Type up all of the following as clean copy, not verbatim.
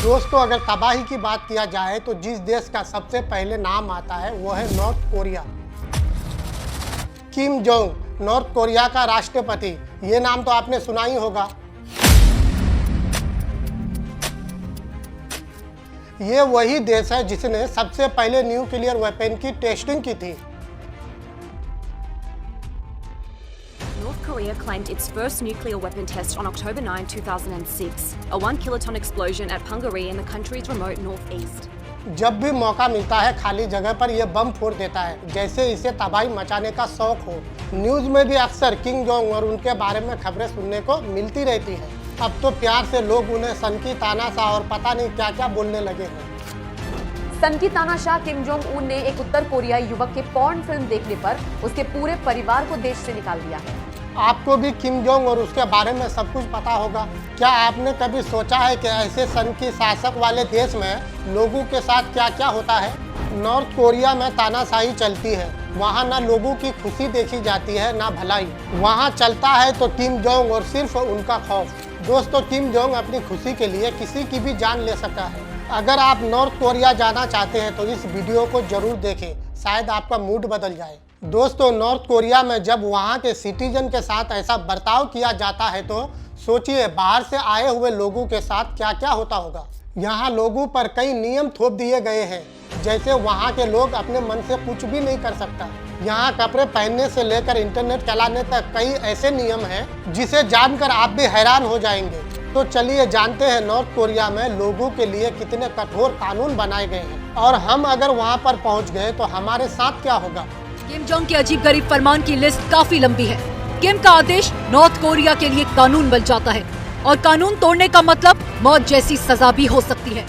दोस्तों, अगर तबाही की बात किया जाए तो जिस देश का सबसे पहले नाम आता है वो है north Korea. Kim Jong north Korea का राष्ट्रपति, ये नाम तो आपने सुना ही होगा। ये वही देश है जिसने सबसे पहले न्यूक्लियर वेपन की टेस्टिंग की थी। North Korea claimed its first nuclear weapon test on October 9, 2006, a 1-kiloton explosion at Punggye in the country's remote northeast. जब भी मौका मिलता है खाली जगह पर यह बम फोड़ देता है, जैसे इसे तबाही मचाने का शौक हो। न्यूज़ में भी अक्सर किम जोंग और उनके बारे में खबरें सुनने को मिलती रहती हैं। अब तो प्यार से लोग उन्हें सनकी तानाशाह और पता नहीं क्या क्या बोलने लगे हैं। सनकी तानाशाह किम जोंग उन ने एक उत्तर कोरियाई युवक के पॉर्न फिल्म देखने पर उसके पूरे परिवार को देश से निकाल दिया है। आपको भी किम जोंग और उसके बारे में सब कुछ पता होगा। क्या आपने कभी सोचा है कि ऐसे सनकी शासक वाले देश में लोगों के साथ क्या क्या होता है? नॉर्थ कोरिया में तानाशाही चलती है। वहाँ ना लोगों की खुशी देखी जाती है ना भलाई। वहाँ चलता है तो किम जोंग और सिर्फ उनका खौफ। दोस्तों, किम जोंग अपनी खुशी के लिए किसी की भी जान ले सकता है। अगर आप नॉर्थ कोरिया जाना चाहते हैं तो इस वीडियो को जरूर देखें, शायद आपका मूड बदल जाए। दोस्तों, नॉर्थ कोरिया में जब वहाँ के सिटीजन के साथ ऐसा बर्ताव किया जाता है तो सोचिए बाहर से आए हुए लोगों के साथ क्या क्या होता होगा। यहाँ लोगों पर कई नियम थोप दिए गए हैं, जैसे वहाँ के लोग अपने मन से कुछ भी नहीं कर सकता। यहाँ कपड़े पहनने से लेकर इंटरनेट चलाने तक कई ऐसे नियम हैं जिसे जानकर आप भी हैरान हो जाएंगे। तो चलिए जानते हैं नॉर्थ कोरिया में लोगों के लिए कितने कठोर कानून बनाए गए हैं, और हम अगर वहाँ पर पहुँच गए तो हमारे साथ क्या होगा। किम जोंग के अजीबगरीब फरमान की लिस्ट काफी लंबी है। किम का आदेश नॉर्थ कोरिया के लिए कानून बन जाता है, और कानून तोड़ने का मतलब मौत जैसी सजा भी हो सकती है।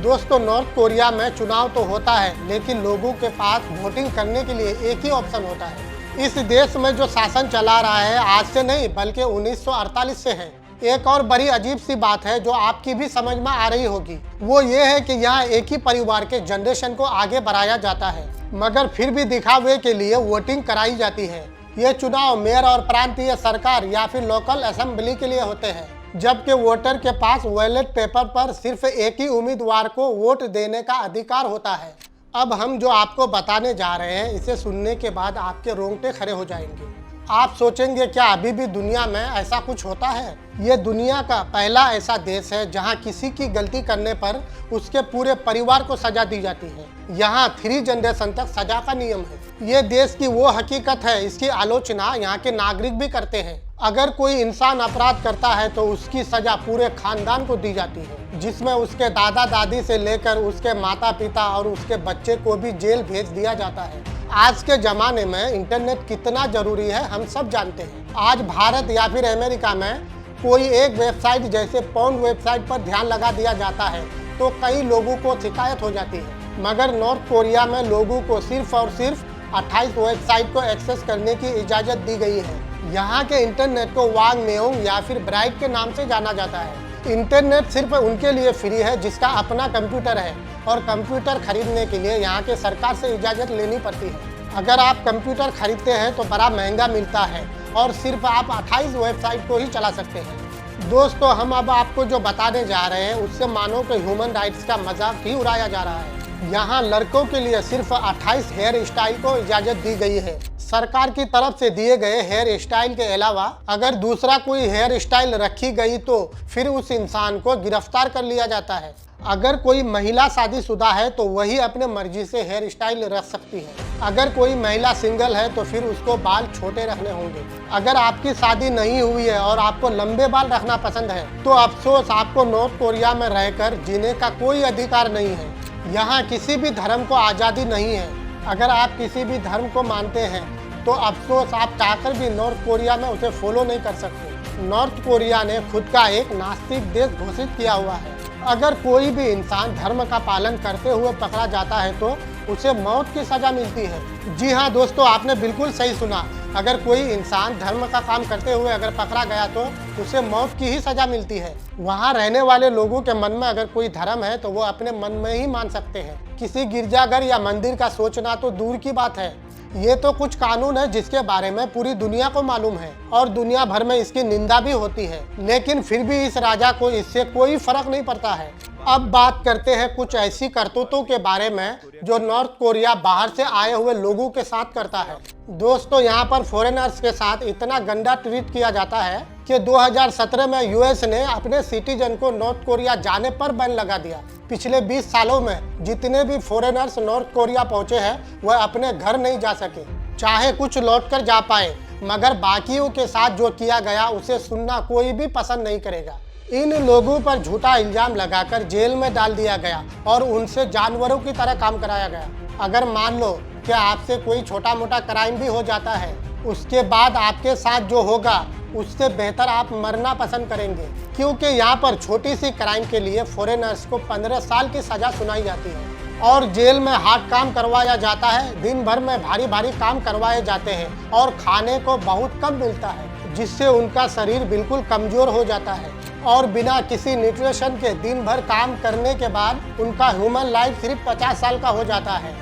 दोस्तों, नॉर्थ कोरिया में चुनाव तो होता है, लेकिन लोगों के पास वोटिंग करने के लिए एक ही ऑप्शन होता है। इस देश में जो शासन चला रहा है आज से नहीं बल्कि 1948 से है। एक और बड़ी अजीब सी बात है जो आपकी भी समझ में आ रही होगी, वो ये है कि यहाँ एक ही परिवार के जनरेशन को आगे बढ़ाया जाता है, मगर फिर भी दिखावे के लिए वोटिंग कराई जाती है। ये चुनाव मेयर और प्रांतीय सरकार या फिर लोकल असेंबली के लिए होते हैं, जबकि वोटर के पास बैलेट पेपर पर सिर्फ एक ही उम्मीदवार को वोट देने का अधिकार होता है। अब हम जो आपको बताने जा रहे हैं, इसे सुनने के बाद आपके रोंगटे खड़े हो जाएंगे। आप सोचेंगे क्या अभी भी दुनिया में ऐसा कुछ होता है? ये दुनिया का पहला ऐसा देश है जहां किसी की गलती करने पर उसके पूरे परिवार को सजा दी जाती है। यहाँ 3 जनरेशन तक सजा का नियम है। ये देश की वो हकीकत है, इसकी आलोचना यहाँ के नागरिक भी करते हैं। अगर कोई इंसान अपराध करता है तो उसकी सजा पूरे खानदान को दी जाती है, जिसमें उसके दादा दादी से लेकर उसके माता पिता और उसके बच्चे को भी जेल भेज दिया जाता है। आज के ज़माने में इंटरनेट कितना ज़रूरी है हम सब जानते हैं। आज भारत या फिर अमेरिका में कोई एक वेबसाइट जैसे पॉर्न वेबसाइट पर ध्यान लगा दिया जाता है तो कई लोगों को शिकायत हो जाती है, मगर नॉर्थ कोरिया में लोगों को सिर्फ और सिर्फ 28 वेबसाइट को एक्सेस करने की इजाज़त दी गई है। यहाँ के इंटरनेट को वांगमेओंग या फिर ब्राइट के नाम से जाना जाता है। इंटरनेट सिर्फ उनके लिए फ्री है जिसका अपना कंप्यूटर है, और कंप्यूटर खरीदने के लिए यहाँ के सरकार से इजाज़त लेनी पड़ती है। अगर आप कंप्यूटर खरीदते हैं तो बड़ा महंगा मिलता है और सिर्फ आप 28 वेबसाइट को ही चला सकते हैं। दोस्तों, हम अब आपको जो बताने जा रहे हैं उससे मानो कि ह्यूमन राइट्स का मजाक ही उड़ाया जा रहा है। यहाँ लड़कों के लिए सिर्फ 28 हेयर स्टाइल को इजाज़त दी गई है। सरकार की तरफ से दिए गए हेयर स्टाइल के अलावा अगर दूसरा कोई हेयर स्टाइल रखी गई तो फिर उस इंसान को गिरफ्तार कर लिया जाता है। अगर कोई महिला शादीशुदा है तो वही अपने मर्जी से हेयर स्टाइल रख सकती है। अगर कोई महिला सिंगल है तो फिर उसको बाल छोटे रखने होंगे। अगर आपकी शादी नहीं हुई है और आपको लंबे बाल रखना पसंद है तो अफसोस, आपको नॉर्थ कोरिया में रहकर जीने का कोई अधिकार नहीं है। यहाँ किसी भी धर्म को आज़ादी नहीं है। अगर आप किसी भी धर्म को मानते हैं तो अफसोस, आप चाहकर भी नॉर्थ कोरिया में उसे फॉलो नहीं कर सकते। नॉर्थ कोरिया ने खुद का एक नास्तिक देश घोषित किया हुआ है। अगर कोई भी इंसान धर्म का पालन करते हुए पकड़ा जाता है तो उसे मौत की सज़ा मिलती है। जी हाँ दोस्तों, आपने बिल्कुल सही सुना। अगर कोई इंसान धर्म का काम करते हुए अगर पकड़ा गया तो उसे मौत की ही सज़ा मिलती है। वहाँ रहने वाले लोगों के मन में अगर कोई धर्म है तो वो अपने मन में ही मान सकते हैं। किसी गिरजाघर या मंदिर का सोचना तो दूर की बात है, ये तो कुछ कानून है जिसके बारे में पूरी दुनिया को मालूम है और दुनिया भर में इसकी निंदा भी होती है, लेकिन फिर भी इस राजा को इससे कोई फर्क नहीं पड़ता है अब बात करते हैं कुछ ऐसी करतूतों के बारे में जो नॉर्थ कोरिया बाहर से आए हुए लोगों के साथ करता है। दोस्तों, यहाँ पर फॉरेनर्स के साथ इतना गंदा ट्रीट किया जाता है कि 2017 में यूएस ने अपने सिटीजन को नॉर्थ कोरिया जाने पर बैन लगा दिया। पिछले 20 सालों में जितने भी फॉरेनर्स नॉर्थ कोरिया पहुंचे हैं वह अपने घर नहीं जा सके। चाहे कुछ लौट कर जा पाए, मगर बाकियों के साथ जो किया गया उसे सुनना कोई भी पसंद नहीं करेगा। इन लोगों पर झूठा इल्जाम लगाकर जेल में डाल दिया गया और उनसे जानवरों की तरह काम कराया गया। अगर मान लो कि आपसे कोई छोटा मोटा क्राइम भी हो जाता है, उसके बाद आपके साथ जो होगा उससे बेहतर आप मरना पसंद करेंगे, क्योंकि यहाँ पर छोटी सी क्राइम के लिए फॉरेनर्स को 15 साल की सजा सुनाई जाती है और जेल में हार्ड काम करवाया जाता है। दिन भर में भारी भारी काम करवाए जाते हैं और खाने को बहुत कम मिलता है, जिससे उनका शरीर बिल्कुल कमजोर हो जाता है और बिना किसी न्यूट्रिशन के दिन भर काम करने के बाद उनका ह्यूमन लाइफ सिर्फ 50 साल का हो जाता है।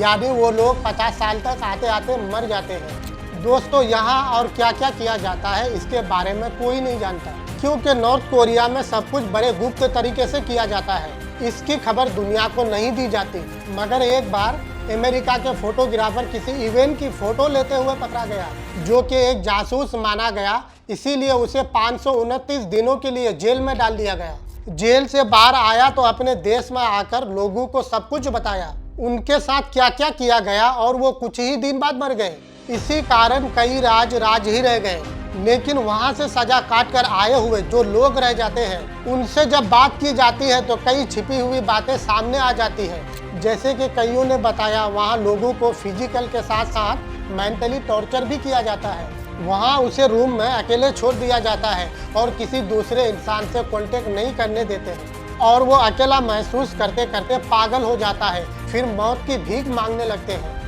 यानी वो लोग 50 साल तक आते आते मर जाते हैं। दोस्तों, यहाँ और क्या क्या किया जाता है इसके बारे में कोई नहीं जानता, क्योंकि नॉर्थ कोरिया में सब कुछ बड़े गुप्त तरीके से किया जाता है। इसकी खबर दुनिया को नहीं दी जाती। मगर एक बार अमेरिका के फोटोग्राफर किसी इवेंट की फोटो लेते हुए पकड़ा गया, जो कि एक जासूस माना गया। इसीलिए उसे 529 दिनों के लिए जेल में डाल दिया गया। जेल से बाहर आया तो अपने देश में आकर लोगों को सब कुछ बताया, उनके साथ क्या क्या किया गया, और वो कुछ ही दिन बाद मर गए। इसी कारण कई राज ही रह गए। लेकिन वहां से सजा काट कर आए हुए जो लोग रह जाते हैं, उनसे जब बात की जाती है तो कई छिपी हुई बातें सामने आ जाती है। जैसे कि कईयों ने बताया, वहां लोगों को फिजिकल के साथ साथ मेंटली टॉर्चर भी किया जाता है। वहां उसे रूम में अकेले छोड़ दिया जाता है और किसी दूसरे इंसान से कांटेक्ट नहीं करने देते हैं, और वो अकेला महसूस करते करते पागल हो जाता है, फिर मौत की भीख मांगने लगते हैं।